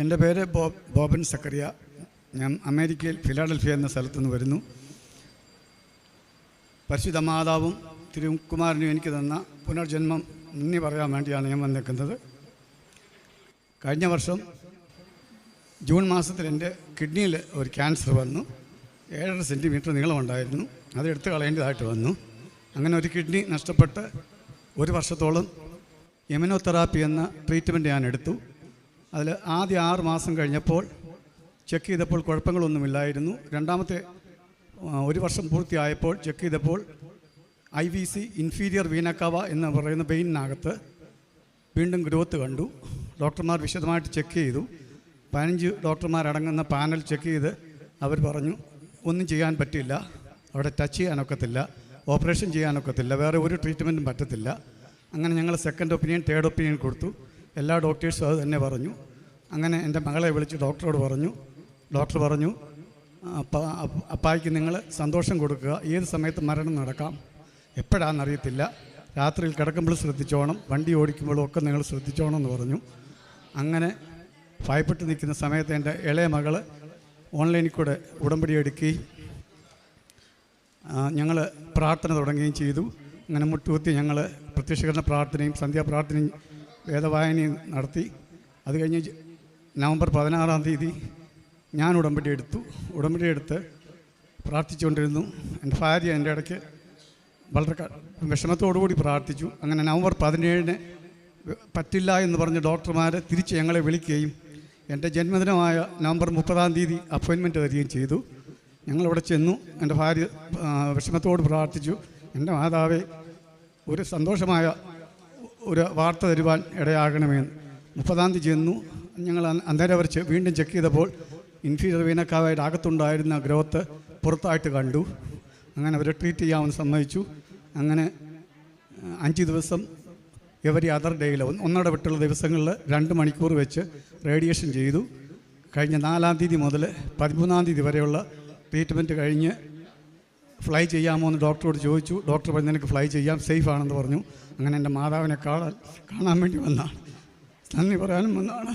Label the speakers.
Speaker 1: എൻ്റെ പേര് ബോബൻ സക്കറിയ. ഞാൻ അമേരിക്കയിൽ ഫിലാഡൽഫിയ എന്ന സ്ഥലത്തു നിന്ന് വരുന്നു. പരിശുദ്ധ മാതാവും തിരുക്കുമാരനും എനിക്ക് തന്ന പുനർജന്മം നന്ദി പറയാൻ വേണ്ടിയാണ് ഞാൻ വന്നിരിക്കുന്നത്. കഴിഞ്ഞ വർഷം ജൂൺ മാസത്തിൽ എൻ്റെ കിഡ്നിയിൽ ഒരു ക്യാൻസർ വന്നു. 7.5 സെൻറ്റിമീറ്റർ നീളമുണ്ടായിരുന്നു. അത് എടുത്ത് കളയേണ്ടതായിട്ട് വന്നു. അങ്ങനെ ഒരു കിഡ്നി നഷ്ടപ്പെട്ട് 1 വർഷത്തോളം ഇമ്യൂണോതെറാപ്പി എന്ന ട്രീറ്റ്മെൻറ്റ് ഞാൻ എടുത്തു. അതിൽ ആദ്യ 6 മാസം കഴിഞ്ഞപ്പോൾ ചെക്ക് ചെയ്തപ്പോൾ കുഴപ്പങ്ങളൊന്നുമില്ലായിരുന്നു. രണ്ടാമത്തെ 1 വർഷം പൂർത്തിയായപ്പോൾ ചെക്ക് ചെയ്തപ്പോൾ IVC ഇൻഫീരിയർ വീന കവ എന്ന് പറയുന്ന വെയിനകത്ത് വീണ്ടും ഗ്രോത്ത് കണ്ടു. ഡോക്ടർമാർ വിശദമായിട്ട് ചെക്ക് ചെയ്തു. 15 ഡോക്ടർമാരടങ്ങുന്ന പാനൽ ചെക്ക് ചെയ്ത് അവർ പറഞ്ഞു ഒന്നും ചെയ്യാൻ പറ്റില്ല, അവിടെ ടച്ച് ചെയ്യാനൊക്കത്തില്ല, ഓപ്പറേഷൻ ചെയ്യാനൊക്കത്തില്ല, വേറെ ഒരു ട്രീറ്റ്മെൻറ്റും പറ്റത്തില്ല. അങ്ങനെ ഞങ്ങൾ സെക്കൻഡ് ഒപ്പീനിയൻ, തേർഡ് ഒപ്പീനിയൻ കൊടുത്തു. എല്ലാ ഡോക്ടേഴ്സും അത് തന്നെ പറഞ്ഞു. അങ്ങനെ എൻ്റെ മകളെ വിളിച്ച് ഡോക്ടറോട് പറഞ്ഞു. ഡോക്ടർ പറഞ്ഞു, അപ്പായ്ക്ക് നിങ്ങൾ സന്തോഷം കൊടുക്കുക, ഏത് സമയത്ത് മരണം നടക്കാം, എപ്പോഴാണെന്നറിയത്തില്ല, രാത്രിയിൽ കിടക്കുമ്പോൾ ശ്രദ്ധിച്ചോണം, വണ്ടി ഓടിക്കുമ്പോഴും ഒക്കെ നിങ്ങൾ ശ്രദ്ധിച്ചോണം എന്ന് പറഞ്ഞു. അങ്ങനെ ഭയപ്പെട്ട് നിൽക്കുന്ന സമയത്ത് എൻ്റെ ഇളയ മകൾ ഓൺലൈനിൽ കൂടെ ഉടമ്പടി എടുക്കുകയും ഞങ്ങൾ പ്രാർത്ഥന തുടങ്ങുകയും ചെയ്തു. അങ്ങനെ മുട്ടുകുത്തി ഞങ്ങൾ പ്രത്യക്ഷീകരണ പ്രാർത്ഥനയും സന്ധ്യാപ്രാർത്ഥനയും വേദവായനയും നടത്തി. അത് കഴിഞ്ഞ് നവംബർ 16-ാം തീയതി ഞാൻ ഉടമ്പടി എടുത്ത് പ്രാർത്ഥിച്ചുകൊണ്ടിരുന്നു. എൻ്റെ ഭാര്യ എൻ്റെ ഇടയ്ക്ക് വളരെ വിഷമത്തോടുകൂടി പ്രാർത്ഥിച്ചു. അങ്ങനെ നവംബർ 17-ന് പറ്റില്ല എന്ന് പറഞ്ഞ് ഡോക്ടർമാർ തിരിച്ച് ഞങ്ങളെ വിളിക്കുകയും എൻ്റെ ജന്മദിനമായ നവംബർ 30-ാം തീയതി അപ്പോയിൻമെൻറ്റ് തരികയും ചെയ്തു. ഞങ്ങളിവിടെ ചെന്നു. എൻ്റെ ഭാര്യ വിഷമത്തോട് പ്രാർത്ഥിച്ചു, എൻ്റെ മാതാവേ ഒരു സന്തോഷമായ ഒരു വാർത്ത തരുവാൻ ഇടയാകണമെന്ന്. 30-ാം തീയതി ചെന്നു. ഞങ്ങൾ അന്നേരം അവർ വീണ്ടും ചെക്ക് ചെയ്തപ്പോൾ ഇൻഫീരിയർ വീന കവയുടെ അകത്തുണ്ടായിരുന്ന ഗ്രോത്ത് പുറത്തായിട്ട് കണ്ടു. അങ്ങനെ അവരെ ട്രീറ്റ് ചെയ്യാമെന്ന് സമ്മതിച്ചു. അങ്ങനെ 5 ദിവസം എവരി അതർ ഡേയിൽ ഒന്നിടവിട്ടുള്ള ദിവസങ്ങളിൽ 2 മണിക്കൂർ വെച്ച് റേഡിയേഷൻ ചെയ്തു. കഴിഞ്ഞ 4-ാം തീയതി മുതൽ 13-ാം തീയതി വരെയുള്ള ട്രീറ്റ്മെൻറ്റ് കഴിഞ്ഞ് ഫ്ലൈ ചെയ്യാമോ എന്ന് ഡോക്ടറോട് ചോദിച്ചു. ഡോക്ടർ പറഞ്ഞു എനിക്ക് ഫ്ലൈ ചെയ്യാം, സേഫ് ആണെന്ന് പറഞ്ഞു. അങ്ങനെ എൻ്റെ മാതാവിനെ കാണാൻ വേണ്ടി വന്നതാണ്, നന്ദി പറയാനും വന്നതാണ്.